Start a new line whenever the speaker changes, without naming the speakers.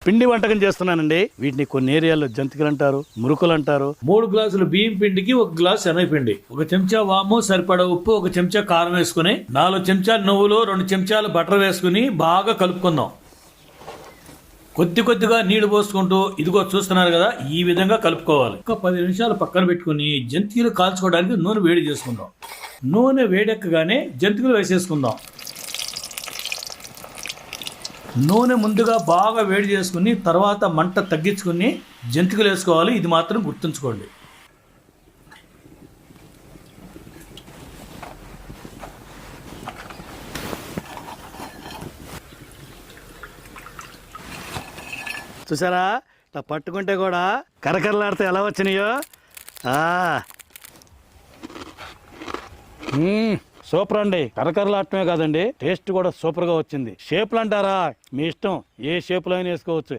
పిండి వంటకం చేస్తున్నానండి. వీటిని కొన్ని ఏరియాల్లో జంతికలు అంటారు, మురుకులు అంటారు.
3 గ్లాసులు బియ్యం పిండికి 1 గ్లాస్ శనగపిండి, 1 చెంచా వాము, సరిపడా ఉప్పు, 1 చెంచా కారం వేసుకుని 4 చెంచాలు నువ్వులు, 2 చెంచాలు బటర్ వేసుకుని బాగా కలుపుకుందాం. కొద్దిగా నీళ్లు పోసుకుంటూ ఇదిగో చూస్తున్నారు కదా, ఈ విధంగా కలుపుకోవాలి. ఒక 10 నిమిషాలు పక్కన పెట్టుకుని జంతికలు కాల్చుకోవడానికి నూనె వేడి చేసుకుందాం. నూనె వేడెక్కగానే జంతికలు వేసేసుకుందాం. నూనె ముందుగా బాగా వేడి చేసుకుని తర్వాత మంట తగ్గించుకుని జంతికలు వేసుకోవాలి. ఇది మాత్రం గుర్తుంచుకోండి.
చూసారా, ఇట్లా పట్టుకుంటే కూడా కరకరలాడితే ఎలా వచ్చినాయో. సూపర్ అండి. కరకరలాడటమే కాదండి, టేస్ట్ కూడా సూపర్ గా వచ్చింది. షేపులు అంటారా, మీ ఇష్టం, ఏ షేపులో అయినా వేసుకోవచ్చు.